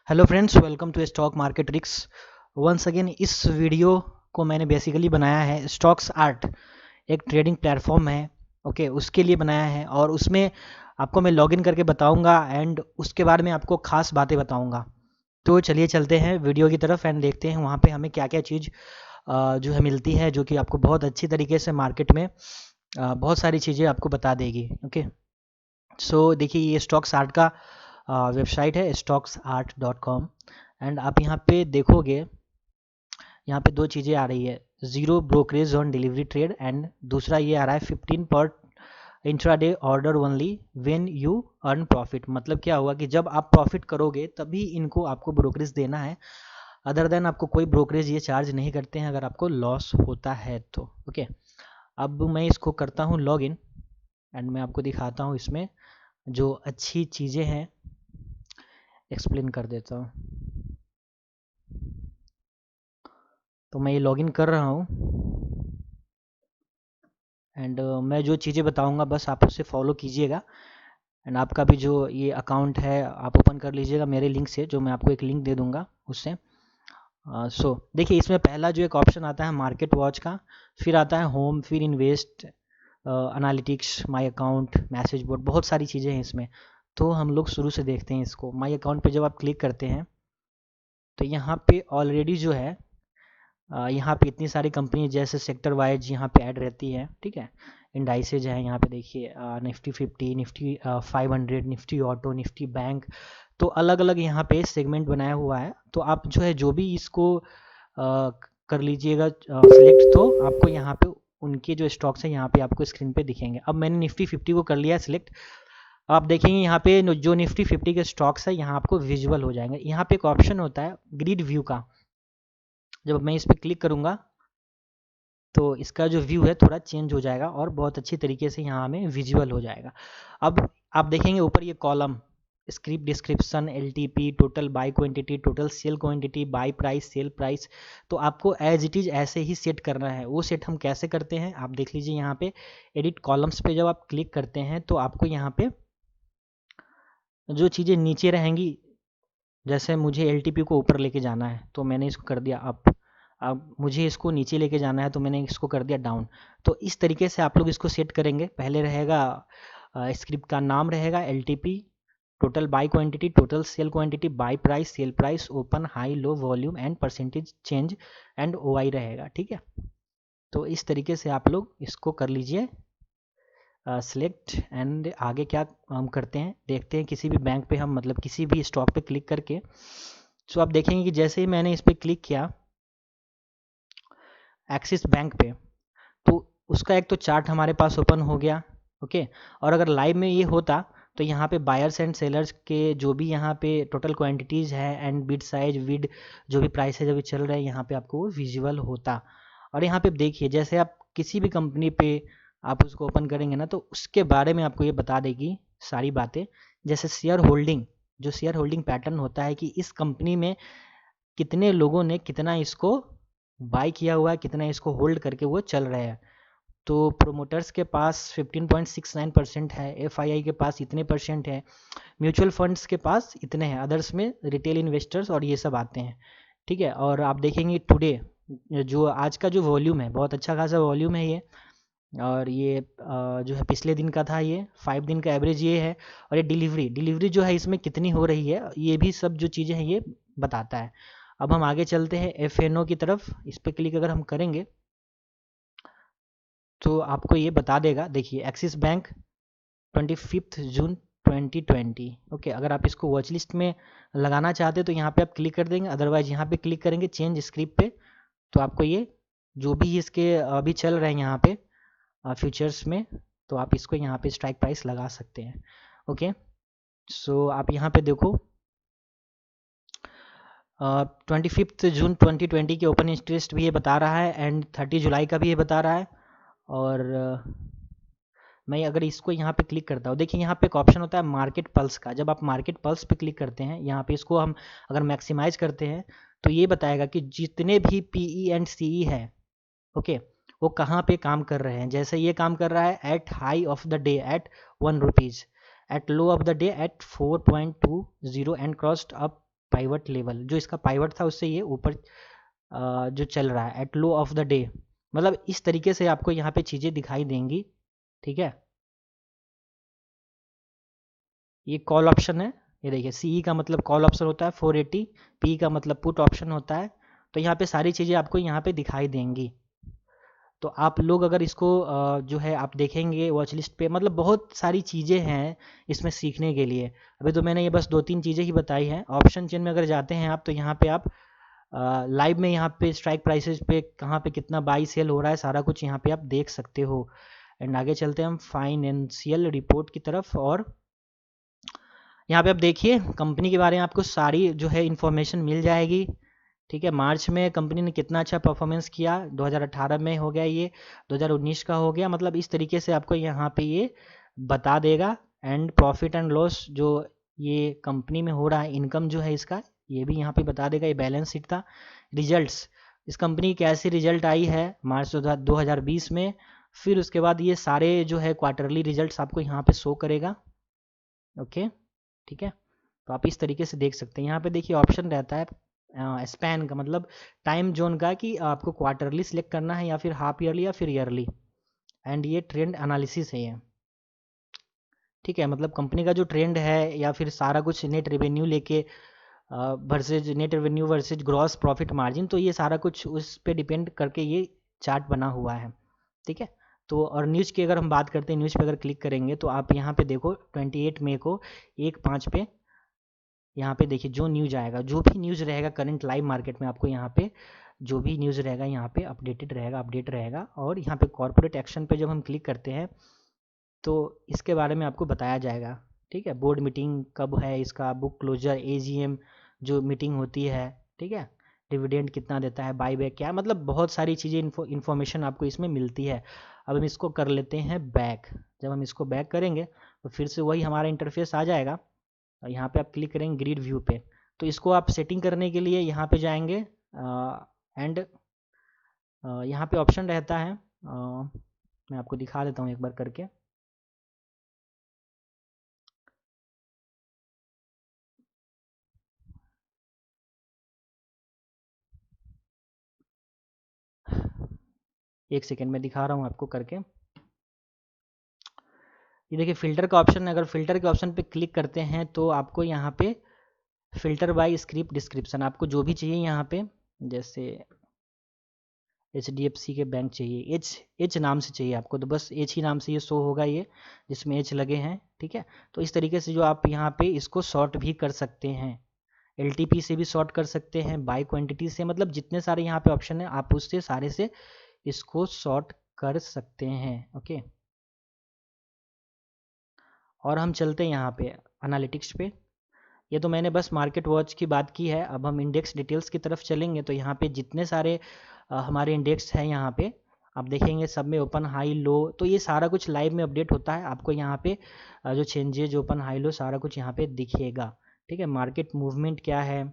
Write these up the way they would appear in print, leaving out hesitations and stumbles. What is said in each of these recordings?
Hello friends, welcome to stock market tricks. Once again इस video को मैंने basically बनाया है स्टॉक्स आर्ट, एक ट्रेडिंग प्लेटफॉर्म है। ओके, उसके लिए बनाया है और उसमें आपको मैं लॉगिन करके बताऊंगा एंड उसके बारे में आपको खास बातें बताऊंगा। तो चलिए चलते हैं वीडियो की तरफ एंड देखते हैं वहाँ पे हमें क्या क्या चीज़ जो है मिलती है, जो कि आपको बहुत अच्छी तरीके से मार्केट में बहुत सारी चीज़ें आपको बता देगी। ओके, सो देखिए ये स्टॉक्स आर्ट का वेबसाइट है stocksart.com एंड आप यहाँ पे देखोगे, यहाँ पे दो चीज़ें आ रही है, zero brokerage on delivery trade and दूसरा ये आ रहा है 15 पर intraday order only when you earn profit. मतलब क्या हुआ कि जब आप प्रॉफिट करोगे तभी इनको आपको ब्रोकरेज देना है, अदर देन आपको कोई ब्रोकरेज ये चार्ज नहीं करते हैं अगर आपको लॉस होता है तो। ओके, अब मैं इसको करता हूँ लॉग इन एंड मैं आपको दिखाता हूँ इसमें जो अच्छी चीज़ें हैं, एक्सप्लेन कर देता हूँ। तो मैं ये लॉगिन कर रहा हूँ एंड मैं जो चीज़ें बताऊँगा बस आप उससे फॉलो कीजिएगा एंड आपका भी जो ये अकाउंट है आप ओपन कर लीजिएगा मेरे लिंक से, जो मैं आपको एक लिंक दे दूँगा उससे। सो देखिए इसमें पहला जो एक ऑप्शन आता है मार्केट वॉच का, फिर आता है होम, फिर invest, analytics, my account, message board, बहुत सारी चीज़ें हैं इसमें। तो हम लोग शुरू से देखते हैं इसको। माय अकाउंट पे जब आप क्लिक करते हैं तो यहाँ पे ऑलरेडी जो है यहाँ पे इतनी सारी कंपनी जैसे सेक्टर वाइज यहाँ पे ऐड रहती है। ठीक है, इंडाइसेज है यहाँ पे देखिए, Nifty 50, Nifty 500, Nifty auto, Nifty bank. तो अलग अलग यहाँ पे सेगमेंट बनाया हुआ है। तो आप जो है जो भी इसको कर लीजिएगा सिलेक्ट, तो आपको यहाँ पे उनके जो स्टॉक्स हैं यहाँ पे आपको स्क्रीन पे दिखेंगे। अब मैंने निफ्टी 50 को कर लिया सिलेक्ट। आप देखेंगे यहाँ पे जो निफ्टी 50 के स्टॉक्स है यहाँ आपको विजुअल हो जाएंगे। यहाँ पे एक ऑप्शन होता है ग्रिड व्यू का, जब मैं इस पर क्लिक करूँगा तो इसका जो व्यू है थोड़ा चेंज हो जाएगा और बहुत अच्छी तरीके से यहाँ हमें विजुअल हो जाएगा। अब आप देखेंगे ऊपर ये column, script description, LTP, total by quantity, total sale quantity, by price, sale price. तो आपको एज इट इज़ ऐसे ही सेट करना है। वो सेट हम कैसे करते हैं आप देख लीजिए। यहाँ पे एडिट कॉलम्स पे जब आप क्लिक करते हैं तो आपको यहाँ पे जो चीज़ें नीचे रहेंगी, जैसे मुझे एलटीपी को ऊपर लेके जाना है तो मैंने इसको कर दिया अप, अब मुझे इसको नीचे लेके जाना है तो मैंने इसको कर दिया डाउन। तो इस तरीके से आप लोग इसको सेट करेंगे। पहले रहेगा स्क्रिप्ट का नाम रहेगा LTP, total by quantity, total sale quantity, by price, sale price, open, high, low, volume and percentage change and OI रहेगा। ठीक है, तो इस तरीके से आप लोग इसको कर लीजिए सिलेक्ट एंड आगे क्या हम करते हैं देखते हैं। किसी भी बैंक पे हम मतलब किसी भी स्टॉक पे क्लिक करके, सो आप देखेंगे कि जैसे ही मैंने इस पर क्लिक किया एक्सिस बैंक पे, तो उसका एक तो चार्ट हमारे पास ओपन हो गया। ओके, और अगर लाइव में ये होता तो यहाँ पे बायर्स एंड सेलर्स के जो भी यहाँ पे टोटल क्वांटिटीज़ है एंड बिड साइज, विड, जो भी प्राइस है जो भी चल रहा है यहाँ पे आपको वो विजुअल होता। और यहाँ पे देखिए जैसे आप किसी भी कंपनी पे आप उसको ओपन करेंगे ना तो उसके बारे में आपको ये बता देगी सारी बातें। जैसे शेयर होल्डिंग, जो शेयर होल्डिंग पैटर्न होता है कि इस कंपनी में कितने लोगों ने कितना इसको बाय किया हुआ है, कितना इसको होल्ड करके वो चल रहे हैं। तो प्रोमोटर्स के पास 15.69% है, एफआईआई के पास इतने परसेंट है, म्यूचुअल फंड्स के पास इतने हैं, अदर्स में रिटेल इन्वेस्टर्स और ये सब आते हैं। ठीक है, और आप देखेंगे टुडे जो आज का जो वॉल्यूम है बहुत अच्छा खासा वॉल्यूम है ये। और ये जो है पिछले दिन का था, ये 5 दिन का एवरेज ये है। और ये डिलीवरी जो है इसमें कितनी हो रही है ये भी सब जो चीज़ें हैं ये बताता है। अब हम आगे चलते हैं एफ की तरफ। इस पर क्लिक अगर हम करेंगे तो आपको ये बता देगा। देखिए एक्सिस बैंक 25 जून 2020। ओके, अगर आप इसको वॉच लिस्ट में लगाना चाहते तो यहाँ पे आप क्लिक कर देंगे, अदरवाइज यहाँ पे क्लिक करेंगे चेंज स्क्रिप्ट पे, तो आपको ये जो भी इसके अभी चल रहे हैं यहाँ पे फ्यूचर्स में, तो आप इसको यहाँ पे स्ट्राइक प्राइस लगा सकते हैं। ओके, सो आप यहाँ पे देखो 25 जून 2020 के ओपन इंटरेस्ट भी ये बता रहा है एंड 30 जुलाई का भी ये बता रहा है। और मैं अगर इसको यहाँ पे क्लिक करता हूँ, देखिए यहाँ पे एक ऑप्शन होता है मार्केट पल्स का। जब आप मार्केट पल्स पे क्लिक करते हैं यहाँ पे इसको हम अगर मैक्सिमाइज करते हैं तो ये बताएगा कि जितने भी पीई एंड सीई है, ओके, वो कहाँ पे काम कर रहे हैं। जैसे ये काम कर रहा है at high of the day at 1 rupees, at low of the day at 4.20 and crossed up pivot level, जो इसका पाइवट था उससे ये ऊपर जो चल रहा है at low of the day, मतलब इस तरीके से आपको यहाँ पे चीज़ें दिखाई देंगी। ठीक है, ये कॉल ऑप्शन है, ये देखिए सीई का मतलब कॉल ऑप्शन होता है 480, पी का मतलब पुट ऑप्शन होता है। तो यहाँ पे सारी चीज़ें आपको यहाँ पे दिखाई देंगी। तो आप लोग अगर इसको जो है आप देखेंगे वॉच लिस्ट पे, मतलब बहुत सारी चीज़ें हैं इसमें सीखने के लिए। अभी तो मैंने ये बस 2-3 चीज़ें ही बताई हैं। ऑप्शन चेन में अगर जाते हैं आप तो यहाँ पे आप लाइव में यहाँ पे स्ट्राइक प्राइसेस पे कहाँ पे कितना बाई सेल हो रहा है सारा कुछ यहाँ पे आप देख सकते हो। एंड आगे चलते हैं हम फाइनेंशियल रिपोर्ट की तरफ, और यहाँ पे आप देखिए कंपनी के बारे में आपको सारी जो है इन्फॉर्मेशन मिल जाएगी। ठीक है, मार्च में कंपनी ने कितना अच्छा परफॉर्मेंस किया, 2018 में हो गया, ये 2019 का हो गया, मतलब इस तरीके से आपको यहाँ पे ये बता देगा। एंड प्रॉफिट एंड लॉस जो ये कंपनी में हो रहा है, इनकम जो है इसका, ये भी यहाँ पे बता देगा। ये बैलेंस शीट था। रिजल्ट्स, इस कंपनी की कैसी रिजल्ट आई है मार्च 2020 में, फिर उसके बाद ये सारे जो है क्वार्टरली रिजल्ट्स आपको यहाँ पे शो करेगा। ओके, ठीक है, तो आप इस तरीके से देख सकते हैं। यहाँ पे देखिए ऑप्शन रहता है स्पैन का, मतलब टाइम जोन का, कि आपको क्वार्टरली सिलेक्ट करना है या फिर हाफ ईयरली या फिर ईयरली। एंड ये ट्रेंड एनालिसिस है ये। ठीक है, मतलब कंपनी का जो ट्रेंड है या फिर सारा कुछ नेट रेवेन्यू लेके versus net revenue versus gross profit margin, तो ये सारा कुछ उस पर डिपेंड करके ये चार्ट बना हुआ है। ठीक है, तो और न्यूज़ की अगर हम बात करते हैं, न्यूज़ पे अगर क्लिक करेंगे तो आप यहाँ पे देखो 28 मई को 1:05 पे यहाँ पे देखिए जो न्यूज़ आएगा, जो भी न्यूज़ रहेगा करंट लाइव मार्केट में, आपको यहाँ पे जो भी न्यूज़ रहेगा यहाँ पे अपडेटेड रहेगा, अपडेट रहेगा। और यहाँ पे कॉर्पोरेट एक्शन पे जब हम क्लिक करते हैं तो इसके बारे में आपको बताया जाएगा। ठीक है, बोर्ड मीटिंग कब है इसका, बुक क्लोजर, एजीएम जो मीटिंग होती है, ठीक है, डिविडेंड कितना देता है, बाई बैक क्या, मतलब बहुत सारी चीज़ें इन्फॉर्मेशन आपको इसमें मिलती है। अब हम इसको कर लेते हैं बैक। जब हम इसको बैक करेंगे तो फिर से वही हमारा इंटरफेस आ जाएगा। यहाँ पे आप क्लिक करेंगे ग्रिड व्यू पे, तो इसको आप सेटिंग करने के लिए यहाँ पे जाएंगे एंड यहाँ पे ऑप्शन रहता है, मैं आपको दिखा देता हूँ एक बार करके। एक सेकेंड में दिखा रहा हूँ आपको करके। ये देखिए फिल्टर का ऑप्शन है, अगर फिल्टर के ऑप्शन पे क्लिक करते हैं तो आपको यहाँ पे फिल्टर बाय स्क्रिप्ट डिस्क्रिप्शन, आपको जो भी चाहिए यहाँ पे, जैसे HDFC के बैंक चाहिए, एच नाम से चाहिए आपको, तो बस एच ही नाम से ये शो होगा, ये जिसमें एच लगे हैं। ठीक है, तो इस तरीके से जो आप यहाँ पे इसको शॉर्ट भी कर सकते हैं, LTP से भी शॉर्ट कर सकते हैं, बाय क्वांटिटी से, मतलब जितने सारे यहाँ पे ऑप्शन है आप उससे सारे से इसको शॉर्ट कर सकते हैं। ओके, और हम चलते हैं यहाँ पे एनालिटिक्स पे। ये तो मैंने बस मार्केट वॉच की बात की है, अब हम इंडेक्स डिटेल्स की तरफ चलेंगे। तो यहाँ पे जितने सारे हमारे इंडेक्स हैं यहाँ पे आप देखेंगे सब में ओपन हाई लो, तो ये सारा कुछ लाइव में अपडेट होता है। आपको यहाँ पे जो चेंजेज ओपन हाई लो सारा कुछ यहाँ पे दिखेगा। ठीक है, मार्केट मूवमेंट क्या है,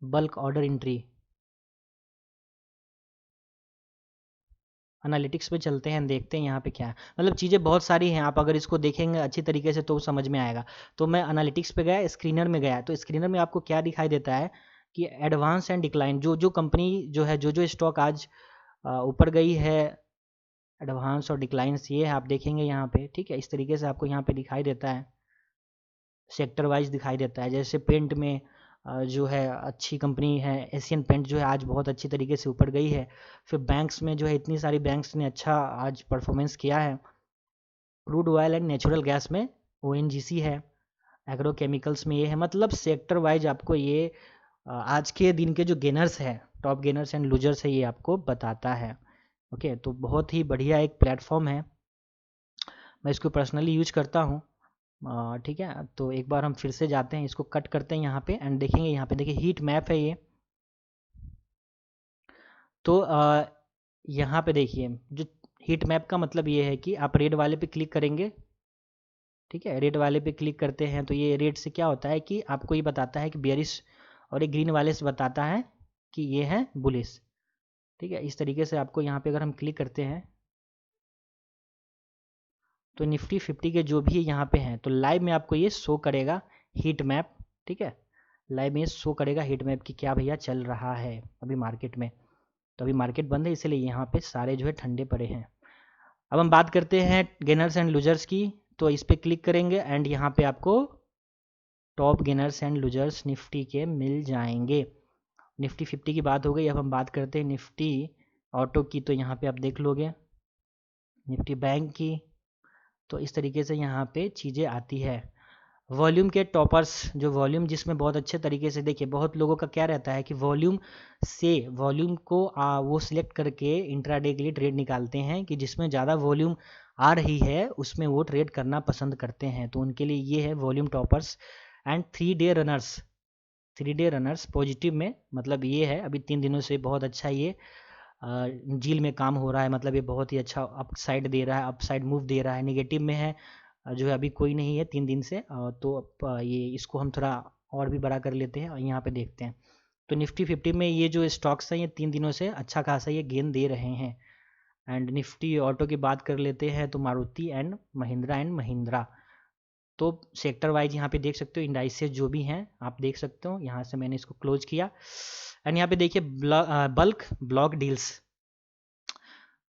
बल्क ऑर्डर एंट्री, एनालिटिक्स पे चलते हैं, देखते हैं यहाँ पे क्या है। मतलब चीज़ें बहुत सारी हैं, आप अगर इसको देखेंगे अच्छी तरीके से तो समझ में आएगा। तो मैं एनालिटिक्स पे गया, स्क्रीनर में गया, तो स्क्रीनर में आपको क्या दिखाई देता है कि एडवांस एंड डिक्लाइन, जो जो कंपनी जो है, जो जो स्टॉक आज ऊपर गई है, एडवांस और डिक्लाइंस ये है, आप देखेंगे यहाँ पे। ठीक है, इस तरीके से आपको यहाँ पे दिखाई देता है, सेक्टर वाइज दिखाई देता है। जैसे पेंट में जो है अच्छी कंपनी है एशियन पेंट, जो है आज बहुत अच्छी तरीके से ऊपर गई है। फिर बैंक्स में जो है इतनी सारी बैंक्स ने अच्छा आज परफॉर्मेंस किया है। Crude oil and natural gas में ONGC है, एग्रो केमिकल्स में ये है, मतलब सेक्टर वाइज आपको ये आज के दिन के जो गेनर्स है, टॉप गेनर्स एंड लूजर्स है, ये आपको बताता है। ओके, तो बहुत ही बढ़िया एक प्लेटफॉर्म है, मैं इसको पर्सनली यूज करता हूँ। ठीक है, तो एक बार हम फिर से जाते हैं, इसको कट करते हैं यहाँ पे एंड देखेंगे। यहाँ पे देखिए हीट मैप है ये, तो यहाँ पे देखिए जो हीट मैप का मतलब ये है कि आप रेड वाले पे क्लिक करेंगे। ठीक है, रेड वाले पे क्लिक करते हैं तो ये रेड से क्या होता है कि आपको ये बताता है कि बेरिश, और ये ग्रीन वाले से बताता है कि ये है बुलिश। ठीक है, इस तरीके से आपको यहाँ पे अगर हम क्लिक करते हैं तो निफ्टी 50 के जो भी यहाँ पे हैं तो लाइव में आपको ये शो करेगा हीट मैप, ठीक है, लाइव में ये शो करेगा हीट मैप की क्या भैया चल रहा है अभी मार्केट में। तो अभी मार्केट बंद है इसलिए यहाँ पे सारे जो है ठंडे पड़े हैं। अब हम बात करते हैं गेनर्स एंड लूजर्स की, तो इस पर क्लिक करेंगे एंड यहाँ पे आपको top gainers and losers Nifty के मिल जाएंगे। निफ्टी 50 की बात हो गई, अब हम बात करते हैं निफ्टी ऑटो की, तो यहाँ पे आप देख लोगे निफ्टी बैंक की, तो इस तरीके से यहाँ पे चीज़ें आती है। वॉल्यूम के टॉपर्स, जो वॉल्यूम जिसमें बहुत अच्छे तरीके से, देखिए बहुत लोगों का क्या रहता है कि वॉल्यूम को वो सिलेक्ट करके इंट्राडे के लिए ट्रेड निकालते हैं कि जिसमें ज़्यादा वॉल्यूम आ रही है उसमें वो ट्रेड करना पसंद करते हैं, तो उनके लिए ये है volume toppers. And 3 day runners positive में, मतलब ये है अभी 3 दिनों से बहुत अच्छा ये जील में काम हो रहा है, मतलब ये बहुत ही अच्छा अप साइड दे रहा है, अप साइड मूव दे रहा है। नेगेटिव में है जो है अभी कोई नहीं है 3 दिन से, तो अब ये इसको हम थोड़ा और भी बड़ा कर लेते हैं और यहाँ पे देखते हैं। तो निफ्टी 50 में ये जो स्टॉक्स हैं ये 3 दिनों से अच्छा खासा ये गेन दे रहे हैं। एंड निफ्टी ऑटो की बात कर लेते हैं तो मारुति एंड महिंद्रा, तो सेक्टर वाइज यहाँ पे देख सकते हो इंडाइसेस जो भी हैं आप देख सकते हो। यहाँ से मैंने इसको क्लोज किया एंड यहाँ पे देखिए बल्क ब्लॉक डील्स,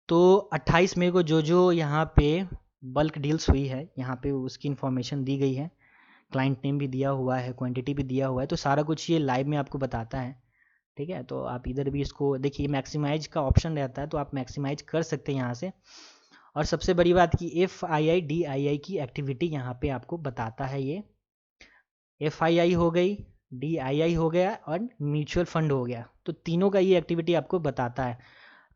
तो 28 मई को जो यहाँ पे बल्क डील्स हुई है यहाँ पे उसकी इन्फॉर्मेशन दी गई है, क्लाइंट नेम भी दिया हुआ है, क्वांटिटी भी दिया हुआ है, तो सारा कुछ ये लाइव में आपको बताता है, ठीक है। तो आप इधर भी इसको देखिए, मैक्सिमाइज का ऑप्शन रहता है तो आप मैक्सिमाइज कर सकते हैं यहाँ से। और सबसे बड़ी बात कि FII DII की एक्टिविटी यहाँ पे आपको बताता है, ये FII हो गई, DII हो गया और म्यूचुअल फंड हो गया, तो तीनों का ये एक्टिविटी आपको बताता है।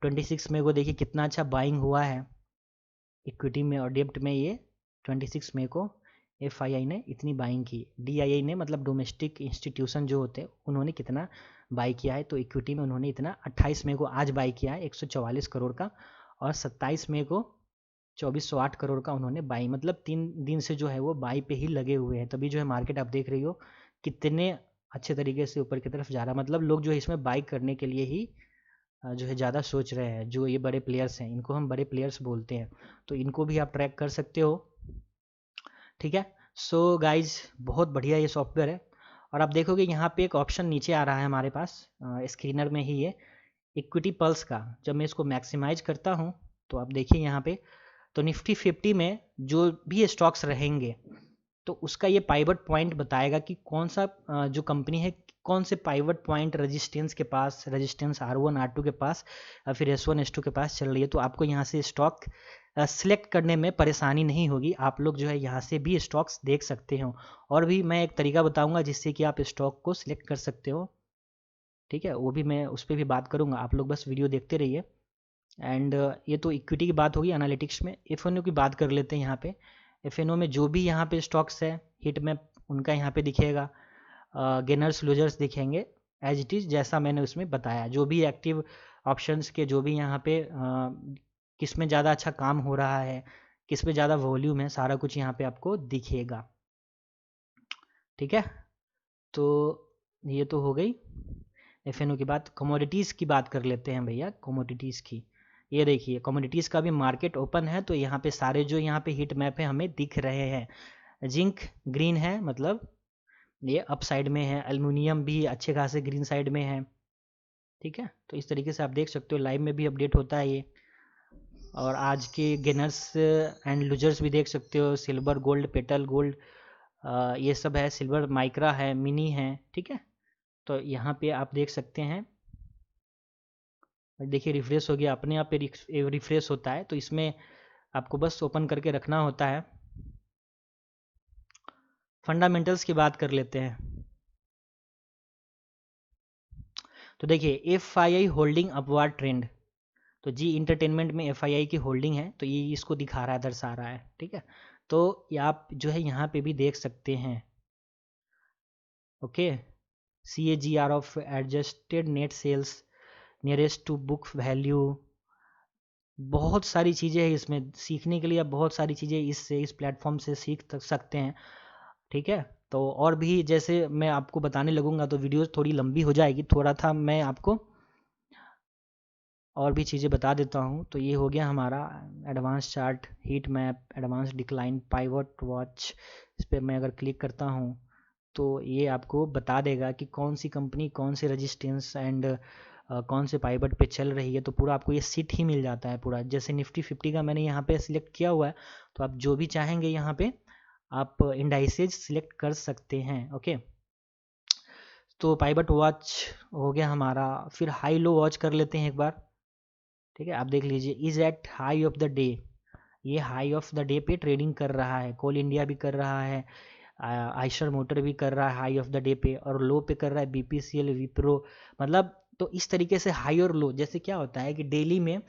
26 मई को देखिए कितना अच्छा बाइंग हुआ है इक्विटी में और डेप्ट में, ये 26 मई को FII ने इतनी बाइंग की, DII ने मतलब डोमेस्टिक इंस्टीट्यूशन जो होते हैं उन्होंने कितना बाई किया है, तो इक्विटी में उन्होंने इतना 28 मई को आज बाई किया है 144 करोड़ का, और 27 मई को 2408 करोड़ का उन्होंने बाई, मतलब 3 दिन से जो है वो बाई पे ही लगे हुए हैं, तभी जो है मार्केट आप देख रही हो कितने अच्छे तरीके से ऊपर की तरफ जा रहा है, मतलब लोग जो है इसमें बाई करने के लिए ही जो है ज़्यादा सोच रहे हैं। जो ये बड़े प्लेयर्स हैं इनको हम बड़े प्लेयर्स बोलते हैं, तो इनको भी आप ट्रैक कर सकते हो, ठीक है। सो गाइज बहुत बढ़िया ये सॉफ्टवेयर है। और आप देखोगे यहाँ पे एक ऑप्शन नीचे आ रहा है हमारे पास स्क्रीनर में ही, ये इक्विटी पल्स का, जब मैं इसको मैक्सिमाइज करता हूँ तो आप देखिए यहाँ पे, तो निफ्टी 50 में जो भी स्टॉक्स रहेंगे तो उसका ये पाइवट पॉइंट बताएगा कि कौन सा जो कंपनी है कौन से पाइवट पॉइंट रेजिस्टेंस के पास, रेजिस्टेंस R1 R2 के पास या फिर S1 S2 के पास चल रही है, तो आपको यहाँ से स्टॉक सिलेक्ट करने में परेशानी नहीं होगी, आप लोग जो है यहाँ से भी स्टॉक्स देख सकते हो। और भी मैं एक तरीका बताऊंगा जिससे कि आप स्टॉक को सिलेक्ट कर सकते हो, ठीक है, वो भी मैं उस पर भी बात करूंगा, आप लोग बस वीडियो देखते रहिए। एंड ये तो इक्विटी की बात होगी एनालिटिक्स में। FNO की बात कर लेते हैं। यहाँ पे FNO में जो भी यहाँ पे स्टॉक्स है हिट में उनका यहाँ पे दिखेगा, गेनर्स लूजर्स दिखेंगे एज इट इज़, जैसा मैंने उसमें बताया, जो भी एक्टिव ऑप्शंस के जो भी यहाँ पे किस में ज़्यादा अच्छा काम हो रहा है, किस में ज़्यादा वॉल्यूम है, सारा कुछ यहाँ पे आपको दिखेगा, ठीक है। तो ये तो हो गई FNO की बात। कमोडिटीज़ की बात कर लेते हैं भैया, कमोडिटीज़ की। ये देखिए कमोडिटीज़ का भी मार्केट ओपन है, तो यहाँ पे सारे जो यहाँ पे हीट मैप है हमें दिख रहे हैं। जिंक ग्रीन है, मतलब ये अप साइड में है, एल्युमिनियम भी अच्छे खासे ग्रीन साइड में है, ठीक है। तो इस तरीके से आप देख सकते हो, लाइव में भी अपडेट होता है ये। और आज के गेनर्स एंड लूजर्स भी देख सकते हो, सिल्वर गोल्ड पेटल गोल्ड ये सब है, सिल्वर माइक्रा है, मिनी है, ठीक है। तो यहाँ पे आप देख सकते हैं, देखिए रिफ्रेश हो गया, अपने आप रिफ्रेश होता है, तो इसमें आपको बस ओपन करके रखना होता है। फंडामेंटल्स की बात कर लेते हैं, तो देखिए FII होल्डिंग अपवार्ड ट्रेंड, तो जी इंटरटेनमेंट में FII की होल्डिंग है, तो ये इसको दिखा रहा है, दर्शा रहा है, ठीक है। तो आप जो है यहाँ पे भी देख सकते हैं, okay, CAGR of adjusted net sales nearest to book value, बहुत सारी चीज़ें हैं इसमें सीखने के लिए, आप बहुत सारी चीज़ें इस प्लेटफॉर्म से सीख सकते हैं, ठीक है। तो और भी जैसे मैं आपको बताने लगूंगा तो वीडियो थोड़ी लंबी हो जाएगी, थोड़ा था मैं आपको और भी चीज़ें बता देता हूँ। तो ये हो गया हमारा advance chart, heat map, advance decline, pivot watch. इस पर मैं अगर क्लिक करता हूँ तो ये आपको बता देगा कि कौन सी कंपनी कौन से रजिस्टेंस एंड कौन से पाइवट पे चल रही है। तो पूरा आपको ये सीट ही मिल जाता है पूरा। जैसे निफ्टी 50 का मैंने यहाँ पे सिलेक्ट किया हुआ है, तो आप जो भी चाहेंगे यहाँ पे आप इंडाइसेज सिलेक्ट कर सकते हैं। ओके, तो पाइवट वॉच हो गया हमारा। फिर हाई लो वॉच कर लेते हैं एक बार। ठीक है, आप देख लीजिए, is at high of the day. ये हाई ऑफ द डे पे ट्रेडिंग कर रहा है। कोल इंडिया भी कर रहा है, आइशर मोटर भी कर रहा है हाई ऑफ द डे पे, और लो पे कर रहा है बीपीसीएल, विप्रो। मतलब तो इस तरीके से हाई और लो, जैसे क्या होता है कि डेली में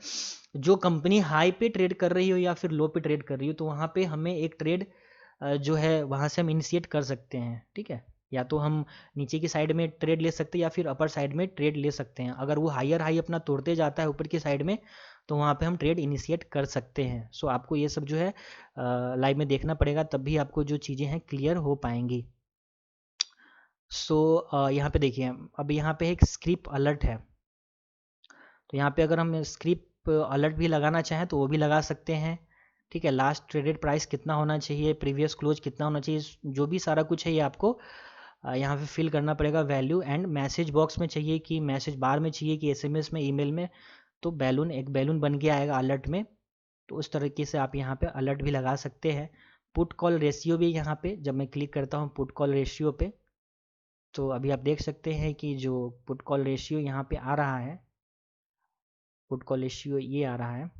जो कंपनी हाई पे ट्रेड कर रही हो या फिर लो पे ट्रेड कर रही हो, तो वहाँ पे हमें एक ट्रेड जो है वहाँ से हम इनिशिएट कर सकते हैं। ठीक है, या तो हम नीचे की साइड में ट्रेड ले सकते हैं या फिर अपर साइड में ट्रेड ले सकते हैं। अगर वो हायर हाई अपना तोड़ते जाता है ऊपर की साइड में, तो वहाँ पे हम ट्रेड इनिशिएट कर सकते हैं। सो आपको ये सब जो है लाइव में देखना पड़ेगा, तब भी आपको जो चीज़ें हैं क्लियर हो पाएंगी। सो यहाँ पे देखिए, अब यहाँ पे एक स्क्रिप अलर्ट है। तो यहाँ पे अगर हम स्क्रिप अलर्ट भी लगाना चाहें तो वो भी लगा सकते हैं। ठीक है, लास्ट ट्रेडेड प्राइस कितना होना चाहिए, प्रीवियस क्लोज कितना होना चाहिए, जो भी सारा कुछ है ये आपको यहाँ पे फिल करना पड़ेगा। वैल्यू एंड मैसेज बॉक्स में चाहिए कि मैसेज बार में चाहिए कि एसएमएस में, ईमेल में, तो बैलून, एक बैलून बन के आएगा अलर्ट में। तो उस तरीके से आप यहाँ पे अलर्ट भी लगा सकते हैं। पुट कॉल रेशियो भी यहाँ पे जब मैं क्लिक करता हूँ पुट कॉल रेशियो पे, तो अभी आप देख सकते हैं कि जो पुट कॉल रेशियो यहाँ पे आ रहा है, पुट कॉल रेशियो ये आ रहा है।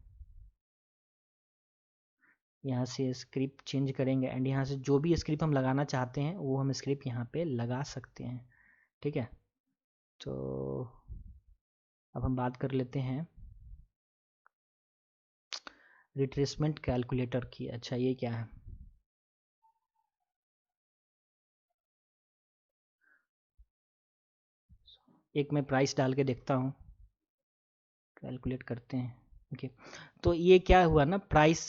यहाँ से स्क्रिप्ट चेंज करेंगे एंड यहाँ से जो भी स्क्रिप्ट हम लगाना चाहते हैं वो हम स्क्रिप्ट यहाँ पे लगा सकते हैं। ठीक है, तो अब हम बात कर लेते हैं रिट्रेसमेंट कैलकुलेटर की। अच्छा, ये क्या है? एक मैं प्राइस डाल के देखता हूँ, कैलकुलेट करते हैं। ओके, तो ये क्या हुआ ना, प्राइस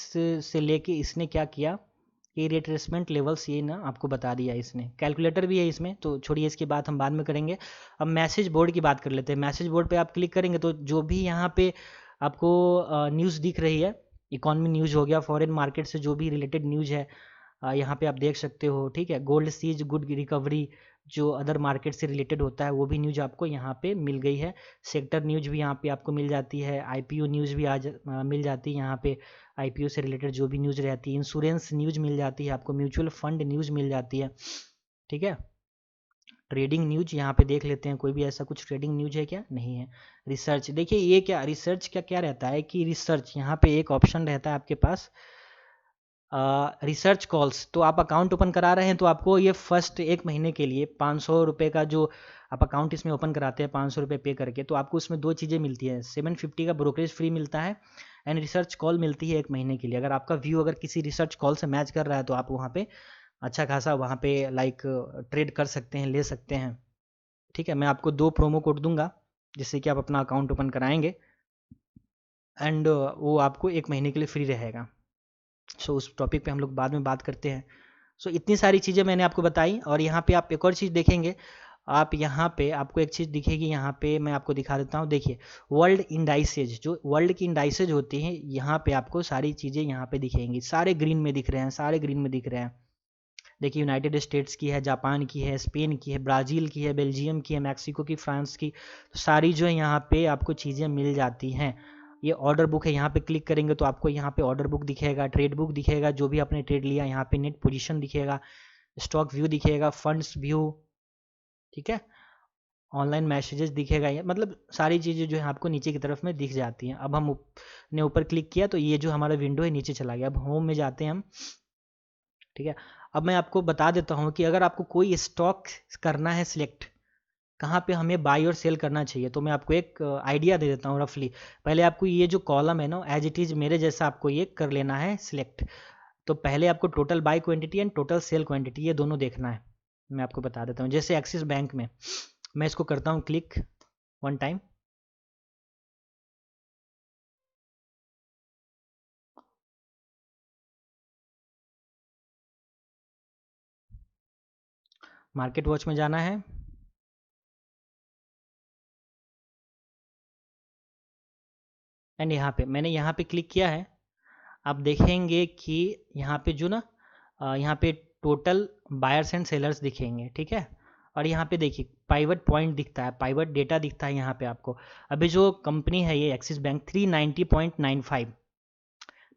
से लेके इसने क्या किया, ये रिट्रेसमेंट लेवल्स ये ना आपको बता दिया इसने। कैलकुलेटर भी है इसमें, तो छोड़िए इसकी बात हम बाद में करेंगे। अब मैसेज बोर्ड की बात कर लेते हैं। मैसेज बोर्ड पे आप क्लिक करेंगे तो जो भी यहाँ पे आपको न्यूज़ दिख रही है, इकॉनमी न्यूज़ हो गया, फॉरेन मार्केट से जो भी रिलेटेड न्यूज़ है यहाँ पे आप देख सकते हो। ठीक है, गोल्ड सीज गुड रिकवरी, जो अदर मार्केट से रिलेटेड होता है वो भी न्यूज़ आपको यहाँ पे मिल गई है। सेक्टर न्यूज़ भी यहाँ पे आपको मिल जाती है, आईपीओ न्यूज़ भी मिल जाती है यहाँ पे। आईपीओ से रिलेटेड जो भी न्यूज़ रहती है, इंश्योरेंस न्यूज़ मिल जाती है आपको, म्यूचुअल फंड न्यूज़ मिल जाती है। ठीक है, ट्रेडिंग न्यूज यहाँ पे देख लेते हैं, कोई भी ऐसा कुछ ट्रेडिंग न्यूज है क्या? नहीं है। रिसर्च देखिए, ये क्या रिसर्च का क्या रहता है कि रिसर्च यहाँ पे एक ऑप्शन रहता है आपके पास, रिसर्च कॉल्स। तो आप अकाउंट ओपन करा रहे हैं तो आपको ये फर्स्ट एक महीने के लिए 500 रुपये का जो आप अकाउंट इसमें ओपन कराते हैं 500 रुपये पे करके, तो आपको उसमें दो चीज़ें मिलती है। 750 का ब्रोकरेज फ्री मिलता है एंड रिसर्च कॉल मिलती है एक महीने के लिए। अगर आपका व्यू अगर किसी रिसर्च कॉल से मैच कर रहा है तो आप वहाँ पे अच्छा खासा वहाँ पे लाइक ट्रेड कर सकते हैं, ले सकते हैं। ठीक है, मैं आपको 2 प्रोमो कोड दूंगा जिससे कि आप अपना अकाउंट ओपन कराएंगे एंड वो आपको एक महीने के लिए फ्री रहेगा। सो उस टॉपिक पे हम लोग बाद में बात करते हैं। सो इतनी सारी चीज़ें मैंने आपको बताई, और यहाँ पे आप एक और चीज़ देखेंगे, आप यहाँ पे आपको एक चीज़ दिखेगी, यहाँ पे मैं आपको दिखा देता हूँ। देखिए, वर्ल्ड इंडाइसेज, जो वर्ल्ड की इंडाइसेज होती हैं, यहाँ पे आपको सारी चीज़ें यहाँ पे दिखेंगी। सारे ग्रीन में दिख रहे हैं, सारे ग्रीन में दिख रहे हैं। देखिए, यूनाइटेड स्टेट्स की है, जापान की है, स्पेन की है, ब्राज़ील की है, बेल्जियम की है, मैक्सिको की, फ्रांस की, तो सारी जो है यहाँ पे आपको चीज़ें मिल जाती हैं। ये ऑर्डर बुक है, यहाँ पे क्लिक करेंगे तो आपको यहाँ पे ऑर्डर बुक दिखेगा, ट्रेड बुक दिखेगा, जो भी आपने ट्रेड लिया, यहाँ पे नेट पोजीशन दिखेगा, स्टॉक व्यू दिखेगा, फंड्स व्यू। ठीक है, ऑनलाइन मैसेजेस दिखेगा, ये मतलब सारी चीज़ें जो है आपको नीचे की तरफ में दिख जाती हैं। अब हम ने ऊपर क्लिक किया तो ये जो हमारा विंडो है नीचे चला गया। अब होम में जाते हैं हम। ठीक है, अब मैं आपको बता देता हूँ कि अगर आपको कोई स्टॉक करना है सिलेक्ट, कहाँ पे हमें बाई और सेल करना चाहिए, तो मैं आपको एक आइडिया दे देता हूँ रफली। पहले आपको ये जो कॉलम है ना, एज इट इज़ मेरे जैसा आपको ये कर लेना है सिलेक्ट। तो पहले आपको total by quantity and total sale quantity ये दोनों देखना है। मैं आपको बता देता हूँ, जैसे एक्सिस बैंक में मैं इसको करता हूँ click one time. Market watch में जाना है, एंड मैंने यहाँ पे क्लिक किया है। आप देखेंगे कि यहाँ पे जो ना यहाँ पे टोटल बायर्स एंड सेलर्स दिखेंगे, ठीक है। और यहाँ पे देखिए पाइवट पॉइंट दिखता है, पाइवट डेटा दिखता है यहाँ पे आपको। अभी जो कंपनी है ये एक्सिस बैंक 390.95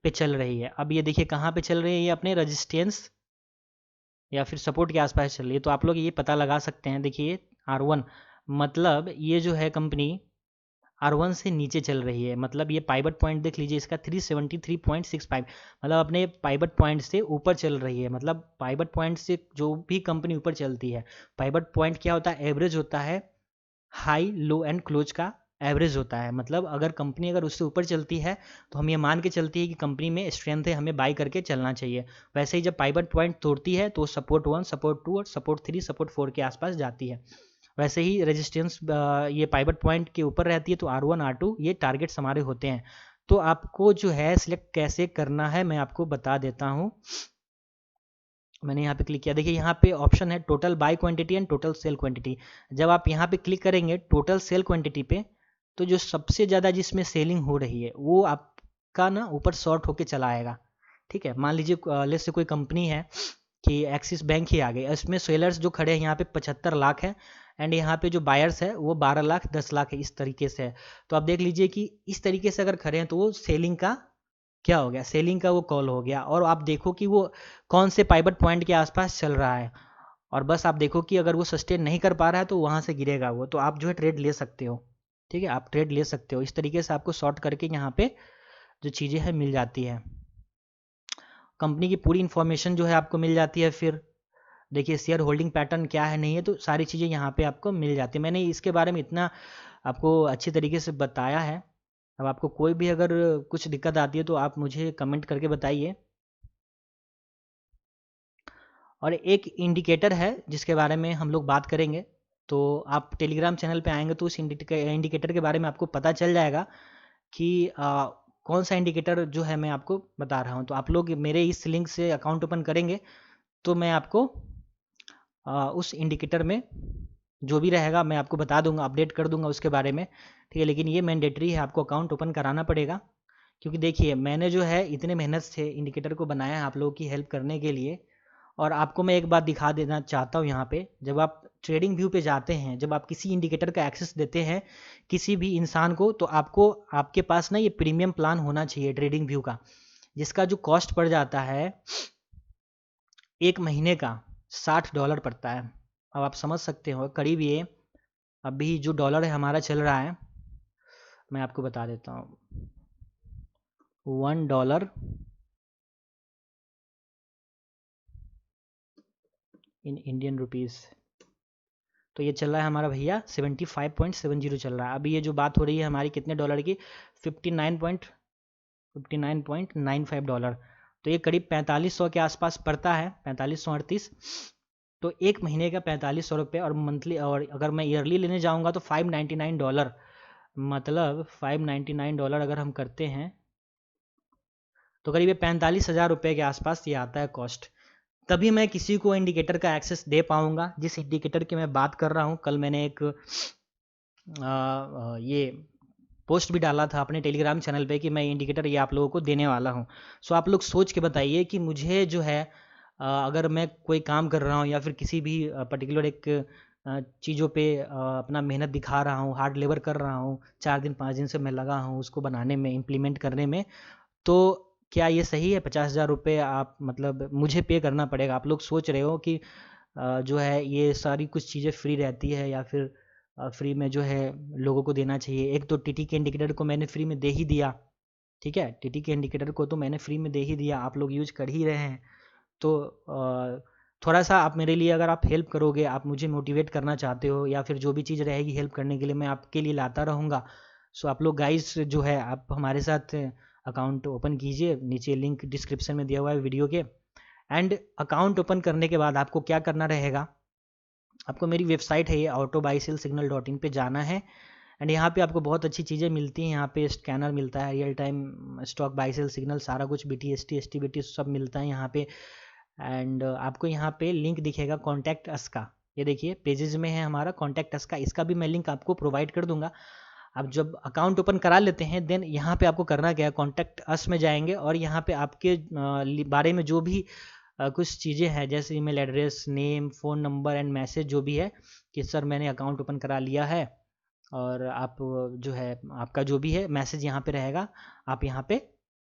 पे चल रही है। अब ये देखिए कहाँ पे चल रही है, ये अपने रजिस्टेंस या फिर सपोर्ट के आसपास चल रही है। तो आप लोग ये पता लगा सकते हैं, देखिए R1 मतलब ये जो है कंपनी R1 से नीचे चल रही है। मतलब ये पाइवट पॉइंट देख लीजिए इसका 373.65, मतलब अपने पाइवट पॉइंट से ऊपर चल रही है। मतलब पाइवट पॉइंट से जो भी कंपनी ऊपर चलती है, पाइवट पॉइंट क्या होता है, एवरेज होता है, हाई लो एंड क्लोज का एवरेज होता है। मतलब अगर कंपनी अगर उससे ऊपर चलती है तो हम ये मान के चलती है कि कंपनी में स्ट्रेंथ है, हमें बाई करके चलना चाहिए। वैसे ही जब पाइवट पॉइंट तोड़ती है तो सपोर्ट 1, सपोर्ट 2 और सपोर्ट 3, सपोर्ट 4 के आसपास जाती है। वैसे ही रेजिस्टेंस ये पाइवट पॉइंट के ऊपर रहती है तो R1 R2 ये टारगेट्स हमारे होते हैं। तो आपको जो है सिलेक्ट कैसे करना है मैं आपको बता देता हूँ। मैंने यहाँ पे क्लिक किया, देखिए यहाँ पे ऑप्शन है total by quantity and total sale quantity. जब आप यहाँ पे क्लिक करेंगे टोटल सेल क्वांटिटी पे, तो जो सबसे ज़्यादा जिसमें सेलिंग हो रही है वो आपका ना ऊपर शॉर्ट होके चला आएगा, ठीक है। मान लीजिए लेट्स से कोई कंपनी है कि एक्सिस बैंक ही आ गई, इसमें सेलर्स जो खड़े हैं यहाँ पे 75 लाख है एंड यहाँ पे जो बायर्स है वो 12 लाख 10 लाख है, इस तरीके से है। तो आप देख लीजिए कि इस तरीके से अगर खड़े हैं तो वो सेलिंग का क्या हो गया, सेलिंग का वो कॉल हो गया। और आप देखो कि वो कौन से पाइवट पॉइंट के आसपास चल रहा है, और बस आप देखो कि अगर वो सस्टेन नहीं कर पा रहा है तो वहाँ से गिरेगा वो, तो आप जो है ट्रेड ले सकते हो, ठीक है। आप ट्रेड ले सकते हो, इस तरीके से आपको शॉर्ट करके यहाँ पे जो चीज़ें हैं मिल जाती है। कंपनी की पूरी इन्फॉर्मेशन जो है आपको मिल जाती है। फिर देखिए शेयर होल्डिंग पैटर्न क्या है नहीं है, तो सारी चीज़ें यहाँ पे आपको मिल जाती है। मैंने इसके बारे में इतना आपको अच्छी तरीके से बताया है। अब आपको कोई भी अगर कुछ दिक्कत आती है तो आप मुझे कमेंट करके बताइए। और एक इंडिकेटर है जिसके बारे में हम लोग बात करेंगे, तो आप टेलीग्राम चैनल पे आएंगे तो उस इंडिकेटर के बारे में आपको पता चल जाएगा कि कौन सा इंडिकेटर जो है मैं आपको बता रहा हूँ। तो आप लोग मेरे इस लिंक से अकाउंट ओपन करेंगे तो मैं आपको उस इंडिकेटर में जो भी रहेगा मैं आपको बता दूंगा, अपडेट कर दूंगा उसके बारे में, ठीक है। लेकिन ये मैंडेटरी है, आपको अकाउंट ओपन कराना पड़ेगा, क्योंकि देखिए मैंने जो है इतने मेहनत से इंडिकेटर को बनाया है आप लोगों की हेल्प करने के लिए। और आपको मैं एक बात दिखा देना चाहता हूँ यहाँ पे, जब आप ट्रेडिंग व्यू पे जाते हैं, जब आप किसी इंडिकेटर का एक्सेस देते हैं किसी भी इंसान को, तो आपको आपके पास ना ये प्रीमियम प्लान होना चाहिए ट्रेडिंग व्यू का, जिसका जो कॉस्ट पड़ जाता है एक महीने का $60 पड़ता है। अब आप समझ सकते हो करीब ये अभी जो डॉलर है हमारा चल रहा है, मैं आपको बता देता हूँ, $1 इन इंडियन रुपीज़, तो ये चल रहा है हमारा भैया 75.70 चल रहा है। अभी ये जो बात हो रही है हमारी कितने डॉलर की, 59.95 $, तो ये करीब 4500 के आसपास पड़ता है, 4538। तो एक महीने का 4500 रुपये, और मंथली, और अगर मैं ईयरली लेने जाऊंगा तो $599, मतलब $599 अगर हम करते हैं तो करीब 45,000 रुपये के आसपास ये आता है कॉस्ट। तभी मैं किसी को इंडिकेटर का एक्सेस दे पाऊंगा जिस इंडिकेटर की मैं बात कर रहा हूँ। कल मैंने एक ये पोस्ट भी डाला था अपने टेलीग्राम चैनल पे कि मैं इंडिकेटर ये आप लोगों को देने वाला हूँ। सो आप लोग सोच के बताइए कि मुझे जो है अगर मैं कोई काम कर रहा हूँ या फिर किसी भी पर्टिकुलर एक चीज़ों पे अपना मेहनत दिखा रहा हूँ, हार्ड लेबर कर रहा हूँ, 4 दिन 5 दिन से मैं लगा हूँ उसको बनाने में, इम्प्लीमेंट करने में, तो क्या ये सही है 50,000 रुपये आप मतलब मुझे पे करना पड़ेगा? आप लोग सोच रहे हो कि जो है ये सारी कुछ चीज़ें फ्री रहती है या फिर फ्री में जो है लोगों को देना चाहिए। एक तो टीटी के इंडिकेटर को मैंने फ्री में दे ही दिया, ठीक है, टीटी के इंडिकेटर को तो मैंने फ्री में दे ही दिया, आप लोग यूज कर ही रहे हैं। तो थोड़ा सा आप मेरे लिए अगर आप हेल्प करोगे, आप मुझे मोटिवेट करना चाहते हो या फिर जो भी चीज़ रहेगी हेल्प करने के लिए मैं आपके लिए लाता रहूँगा। सो आप लोग गाइस जो है आप हमारे साथ अकाउंट ओपन कीजिए, नीचे लिंक डिस्क्रिप्शन में दिया हुआ है वीडियो के। एंड अकाउंट ओपन करने के बाद आपको क्या करना रहेगा, आपको मेरी वेबसाइट है ये autobuyselsignal.in पे जाना है। एंड यहाँ पे आपको बहुत अच्छी चीज़ें मिलती हैं, यहाँ पे स्कैनर मिलता है, real time stock buy sell signal, सारा कुछ BTST STBT सब मिलता है यहाँ पे। एंड आपको यहाँ पे लिंक दिखेगा कॉन्टैक्ट अस का, ये देखिए पेजेस में है हमारा कॉन्टैक्ट अस का, इसका भी मैं लिंक आपको प्रोवाइड कर दूंगा। आप जब अकाउंट ओपन करा लेते हैं देन यहाँ पे आपको करना क्या है, कॉन्टैक्ट अस में जाएंगे और यहाँ पे आपके बारे में जो भी कुछ चीज़ें हैं जैसे email address, name, phone number and message जो भी है कि सर मैंने अकाउंट ओपन करा लिया है, और आप जो है आपका जो भी है मैसेज यहाँ पे रहेगा, आप यहाँ पे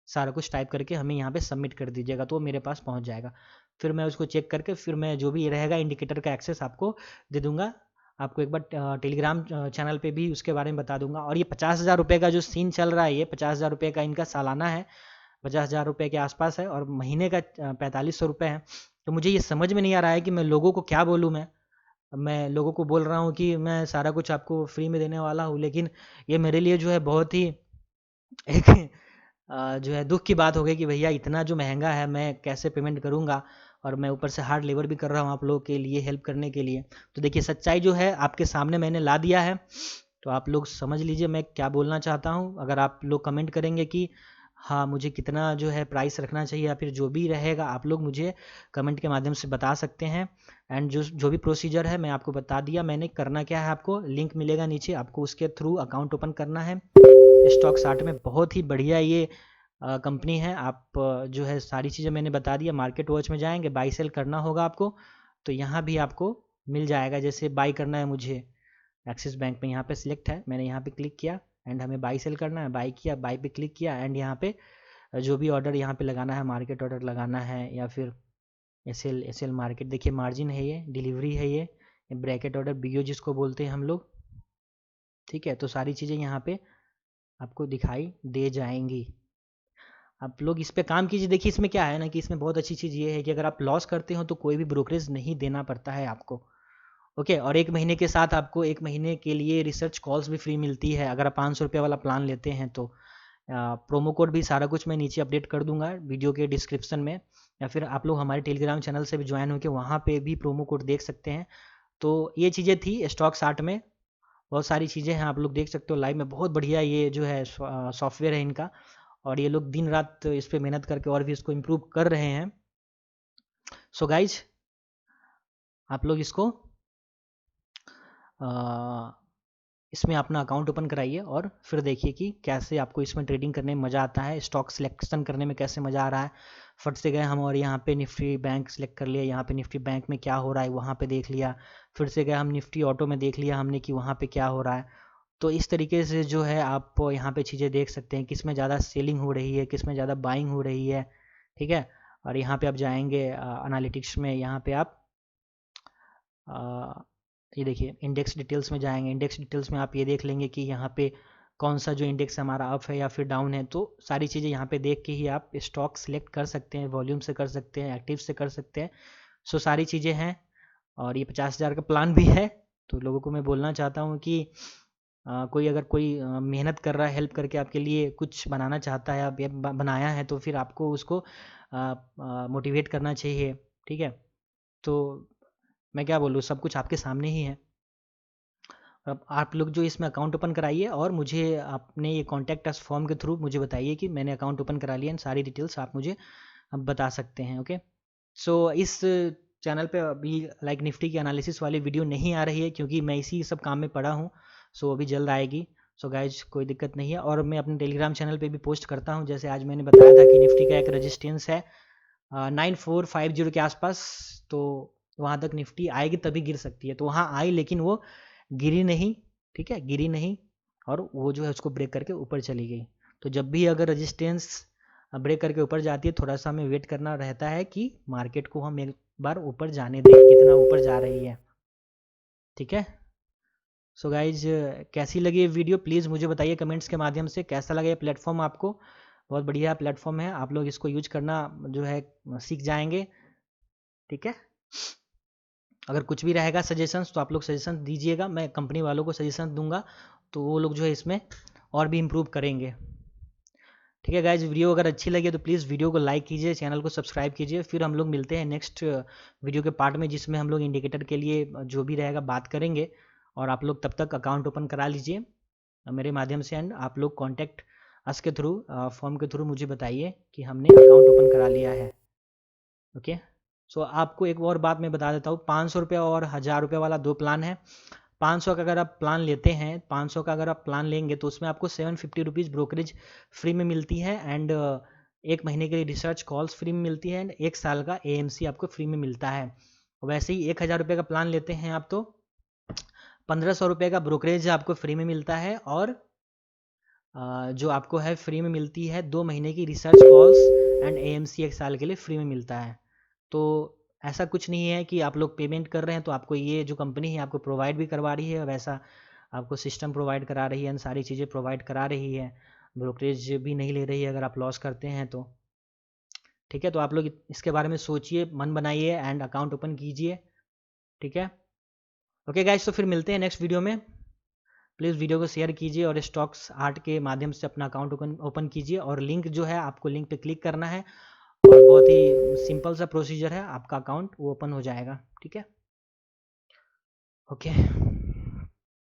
सारा कुछ टाइप करके हमें यहाँ पे सबमिट कर दीजिएगा तो वो मेरे पास पहुँच जाएगा। फिर मैं उसको चेक करके फिर मैं जो भी रहेगा इंडिकेटर का एक्सेस आपको दे दूँगा। आपको एक बार टेलीग्राम चैनल पे भी उसके बारे में बता दूंगा। और ये 50,000 रुपये का जो सीन चल रहा है, ये 50,000 रुपये का इनका सालाना है, 50,000 रुपये के आसपास है, और महीने का 4500 रुपये है। तो मुझे ये समझ में नहीं आ रहा है कि मैं लोगों को क्या बोलूँ। मैं लोगों को बोल रहा हूँ कि मैं सारा कुछ आपको फ्री में देने वाला हूँ, लेकिन ये मेरे लिए जो है बहुत ही एक जो है दुख की बात हो गई कि भैया इतना जो महंगा है मैं कैसे पेमेंट करूँगा, और मैं ऊपर से हार्ड लेबर भी कर रहा हूँ आप लोगों के लिए हेल्प करने के लिए। तो देखिए सच्चाई जो है आपके सामने मैंने ला दिया है, तो आप लोग समझ लीजिए मैं क्या बोलना चाहता हूँ। अगर आप लोग कमेंट करेंगे कि हाँ मुझे कितना जो है प्राइस रखना चाहिए या फिर जो भी रहेगा, आप लोग मुझे कमेंट के माध्यम से बता सकते हैं। एंड जो भी प्रोसीजर है मैं आपको बता दिया मैंने। करना क्या है, आपको लिंक मिलेगा नीचे, आपको उसके थ्रू अकाउंट ओपन करना है। स्टॉक सार्ट में बहुत ही बढ़िया ये कंपनी है। आप जो है सारी चीज़ें मैंने बता दिया। मार्केट वॉच में जाएंगे, बाई सेल करना होगा आपको, तो यहाँ भी आपको मिल जाएगा। जैसे बाई करना है मुझे एक्सिस बैंक में, यहाँ पे सिलेक्ट है, मैंने यहाँ पे क्लिक किया एंड हमें बाई सेल करना है, बाई किया, बाई पे क्लिक किया एंड यहाँ पे जो भी ऑर्डर यहाँ पे लगाना है, मार्केट ऑर्डर लगाना है या फिर एसएल मार्केट। देखिए मार्जिन है, ये डिलीवरी है, ये ब्रैकेट ऑर्डर बीओ जिसको बोलते हैं हम लोग, ठीक है। तो सारी चीज़ें यहाँ पे आपको दिखाई दे जाएंगी। आप लोग इस पे काम कीजिए। देखिए इसमें क्या है ना कि इसमें बहुत अच्छी चीज़ ये है कि अगर आप लॉस करते हो तो कोई भी ब्रोकरेज नहीं देना पड़ता है आपको, ओके। और 1 महीने के साथ आपको 1 महीने के लिए रिसर्च कॉल्स भी फ्री मिलती है अगर आप 500 रुपये वाला प्लान लेते हैं तो। प्रोमो कोड भी सारा कुछ मैं नीचे अपडेट कर दूंगा वीडियो के डिस्क्रिप्शन में, या फिर आप लोग हमारे टेलीग्राम चैनल से भी ज्वाइन होकर वहाँ पे भी प्रोमो कोड देख सकते हैं। तो ये चीज़ें थी स्टॉक सार्ट में, बहुत सारी चीज़ें हैं आप लोग देख सकते हो लाइव में। बहुत बढ़िया ये जो है सॉफ्टवेयर है इनका, और ये लोग दिन रात इस पर मेहनत करके और भी इसको इम्प्रूव कर रहे हैं। सो गाइज आप लोग इसको इसमें अपना अकाउंट ओपन कराइए और फिर देखिए कि कैसे आपको इसमें ट्रेडिंग करने में मज़ा आता है, स्टॉक सिलेक्शन करने में कैसे मज़ा आ रहा है। फट से गए हम और यहाँ पे निफ्टी बैंक सेलेक्ट कर लिया, यहाँ पे निफ्टी बैंक में क्या हो रहा है वहाँ पे देख लिया। फिर से गए हम निफ्टी ऑटो में, देख लिया हमने कि वहाँ पे क्या हो रहा है। तो इस तरीके से जो है आप यहाँ पे चीज़ें देख सकते हैं किस में ज़्यादा सेलिंग हो रही है, किस में ज़्यादा बाइंग हो रही है, ठीक है। और यहाँ पे आप जाएंगे एनालिटिक्स में, यहाँ पे आप ये देखिए इंडेक्स डिटेल्स में जाएंगे। इंडेक्स डिटेल्स में आप ये देख लेंगे कि यहाँ पे कौन सा जो इंडेक्स हमारा अप है या फिर डाउन है। तो सारी चीज़ें यहाँ पे देख के ही आप स्टॉक सिलेक्ट कर सकते हैं, वॉल्यूम से कर सकते हैं, एक्टिव से कर सकते हैं। सो सारी चीज़ें हैं, और ये 50,000 का प्लान भी है। तो लोगों को मैं बोलना चाहता हूँ कि कोई अगर कोई मेहनत कर रहा है, हेल्प करके आपके लिए कुछ बनाना चाहता है, आप ये बनाया है, तो फिर आपको उसको मोटिवेट करना चाहिए, ठीक है। तो मैं क्या बोलूँ, सब कुछ आपके सामने ही है। अब आप लोग जो इसमें अकाउंट ओपन कराइए और मुझे आपने ये कॉन्टैक्ट अस फॉर्म के थ्रू मुझे बताइए कि मैंने अकाउंट ओपन करा लिया, एंड सारी डिटेल्स आप मुझे बता सकते हैं, ओके। सो इस चैनल पे अभी लाइक निफ्टी की एनालिसिस वाली वीडियो नहीं आ रही है क्योंकि मैं इसी सब काम में पड़ा हूँ। सो अभी जल्द आएगी। सो गाइज कोई दिक्कत नहीं है। और मैं अपने टेलीग्राम चैनल पे भी पोस्ट करता हूँ, जैसे आज मैंने बताया था कि निफ्टी का एक रजिस्टेंस है 9450 के आसपास, तो वहाँ तक निफ्टी आएगी तभी गिर सकती है। तो वहाँ आई लेकिन वो गिरी नहीं, ठीक है, गिरी नहीं, और वो जो है उसको ब्रेक करके ऊपर चली गई। तो जब भी अगर रजिस्टेंस ब्रेक करके ऊपर जाती है, थोड़ा सा हमें वेट करना रहता है कि मार्केट को हम एक बार ऊपर जाने दें, कितना ऊपर जा रही है, ठीक है। सो गाइज कैसी लगी ये वीडियो प्लीज़ मुझे बताइए कमेंट्स के माध्यम से। कैसा लगा ये प्लेटफॉर्म आपको? बहुत बढ़िया प्लेटफॉर्म है, आप लोग इसको यूज करना जो है सीख जाएंगे, ठीक है। अगर कुछ भी रहेगा सजेशंस तो आप लोग सजेशन दीजिएगा, मैं कंपनी वालों को सजेशन दूंगा, तो वो लोग जो है इसमें और भी इम्प्रूव करेंगे, ठीक है। गाइज वीडियो अगर अच्छी लगी तो प्लीज़ वीडियो को लाइक कीजिए, चैनल को सब्सक्राइब कीजिए। फिर हम लोग मिलते हैं नेक्स्ट वीडियो के पार्ट में, जिसमें हम लोग इंडिकेटर के लिए जो भी रहेगा बात करेंगे। और आप लोग तब तक अकाउंट ओपन करा लीजिए मेरे माध्यम से, एंड आप लोग कॉन्टैक्ट अस के थ्रू फॉर्म के थ्रू मुझे बताइए कि हमने अकाउंट ओपन करा लिया है, ओके। सो आपको एक और बात मैं बता देता हूँ, 500 रुपये और 1000 रुपये वाला 2 प्लान है। 500 का अगर आप प्लान लेते हैं, 500 का अगर आप प्लान लेंगे तो उसमें आपको 750 रुपीज़ ब्रोकरेज फ्री में मिलती है, एंड 1 महीने के लिए रिसर्च कॉल्स फ्री में मिलती है, एंड 1 साल का AMC आपको फ्री में मिलता है। वैसे ही 1000 रुपये का प्लान लेते हैं आप तो 1500 रुपये का ब्रोकरेज आपको फ्री में मिलता है, और जो आपको है फ्री में मिलती है 2 महीने की रिसर्च कॉल्स एंड AMC 1 साल के लिए फ्री में मिलता है। तो ऐसा कुछ नहीं है कि आप लोग पेमेंट कर रहे हैं तो आपको ये जो कंपनी है आपको प्रोवाइड भी करवा रही है, वैसा आपको सिस्टम प्रोवाइड करा रही है, सारी चीज़ें प्रोवाइड करा रही है, ब्रोकरेज भी नहीं ले रही है अगर आप लॉस करते हैं तो। ठीक है, तो आप लोग इसके बारे में सोचिए, मन बनाइए एंड अकाउंट ओपन कीजिए। ठीक है, ओके गाइस, तो फिर मिलते हैं नेक्स्ट वीडियो में। प्लीज़ वीडियो को शेयर कीजिए और स्टॉक्स आर्ट के माध्यम से अपना अकाउंट ओपन कीजिए, और लिंक जो है आपको लिंक पे क्लिक करना है, और बहुत ही सिंपल सा प्रोसीजर है, आपका अकाउंट वो ओपन हो जाएगा। ठीक है, ओके।